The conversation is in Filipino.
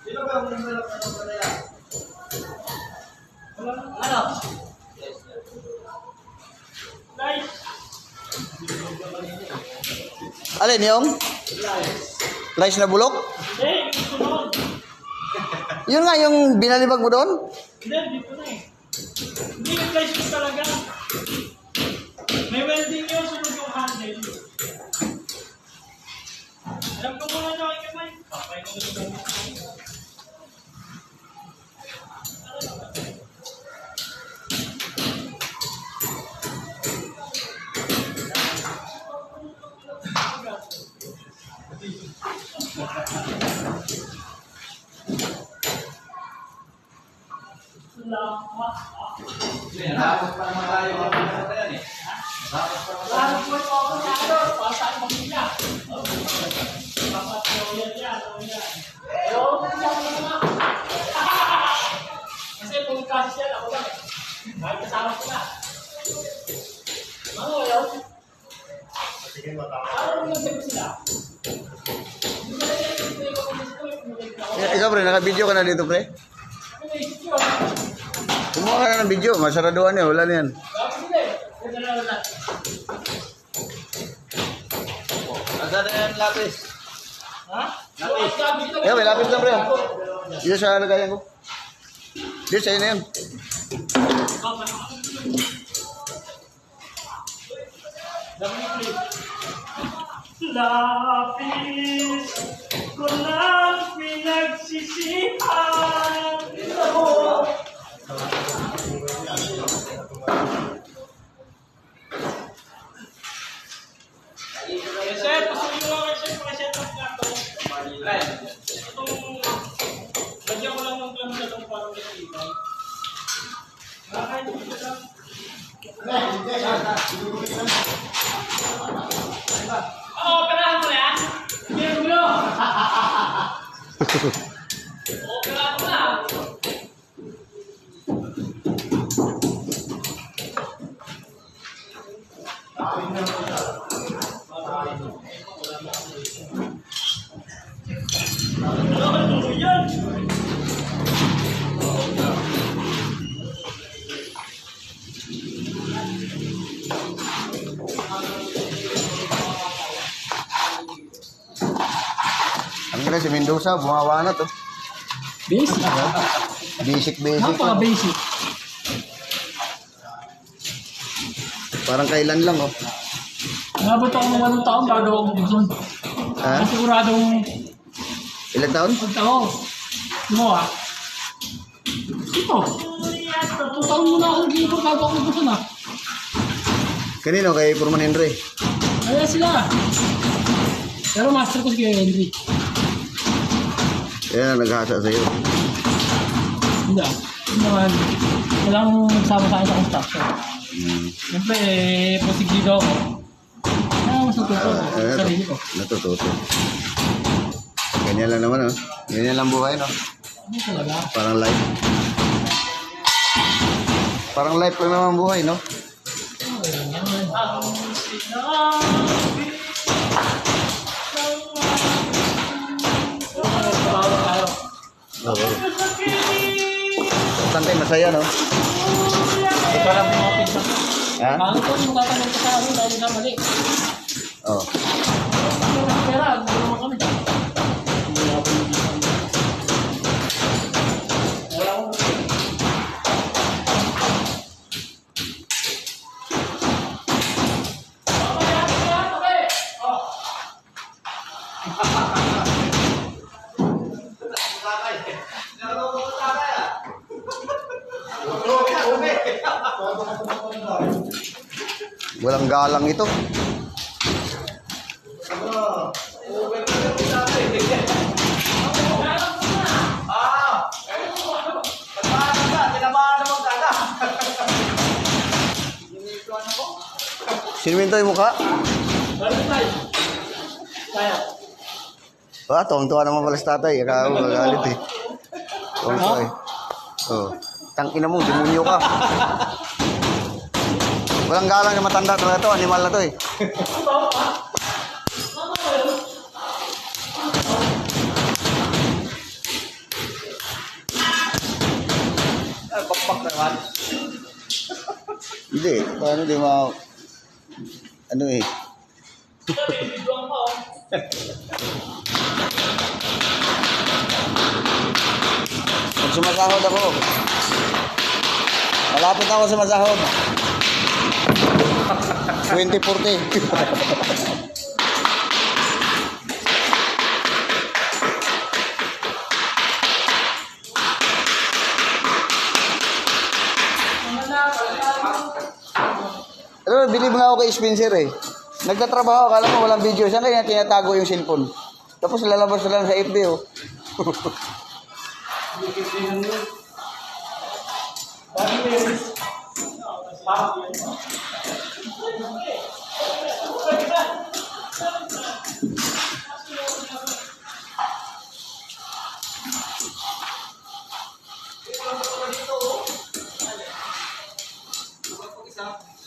Sino ba ang naglalap na ito nila? Ano? Guys! Alin yung? Rice na bulok? Hindi, sunod. Yun nga yung binalibag mo doon? Hindi, dito na eh. Hindi yung guys ko talaga. May welding yun, sunod yung handle. Alam ko muna na kayo kamay. Papay ko na ito. Dapat pa naman tayo mga yan eh. Dapat pa naman tayo. Lahat po ito ako sa ano, para sa pamilya. Dapat po yan. Ayaw, kasi kung kasi yan, ako lang eh. Kahit kasama ko na. Ano, ayaw? Ayaw mo lang sila. Ikaw pre, naka-video ka na dito pre? Kumuha ka na ng video, masaraduan niya, wala na yan. Nasaan na yan lapis? Ha? Yeah, may lapis lang pre. Dito sa lagayan ko. Dito sa'yo na yan. Lapis ko lang pinagsisihan. Sir, pasuyo lang kayo sir, pa-set up nga ito. Itong, lagyan ko lang ng clam na itong parang nag-ibay. Kahit ito lang. Operahan mo na yan? Hindi mo gulo. Operahan mo na. Ano yan? Ang ganda si Mendoza, bumawa na to. Basic. Basic lang. Napaka-basic. Parang kailan lang oh. Nabot ako ng 8 taon bago ako mag-zone. Ha? Siguradong Ilang taon? pagtao. Mo ah. Ito. 2 taon muna ako nag-iipon bago ako mag-zone ah. Kanino? Kay Purman Henry? Kaya sila. Pero master ko si Kuya Henry. Yan, naghasa sa'yo. Hindi ah. Hindi naman. Walang sama sa akin sa construction. Siyempre, posigido ako. Kaya mas natuto ako sa sarili ko. Natututo. Ganyan lang naman oh. Ganyan lang buhay no. Ano talaga? Parang life. Parang life lang naman buhay no. Ang sinabi tayo. Oo. Santay masaya no. Ito lang mga pinsan. Ha? Paano ko yung tatanong ko sa amin dahil sa mali? Oh. Ano ng pera? Ano naman kami? Hindi ako pinag-isan. Wala akong Walang galang ito. Sinuminto yung mukha? Kaya. Ah, tuwang-tuwa naman pala sa tatay. Ikaw, magalit eh. Tuwang-tuwa eh. Oh. Tangina mo, demonyo ka. Walang galang na matanda talaga to. Animal na to eh. Papak naman. Hindi, paano di ma... Ano eh. Bibidyoan pa, oh. Pag sumasahod ako, malapit ako sumasahod. 2040. Pero bilib nga ako kay Spencer eh. Nagtatrabaho, akala mo walang video. Saan kaya tinatago yung cellphone? Tapos lalabas na lang sa FB oh. Isa.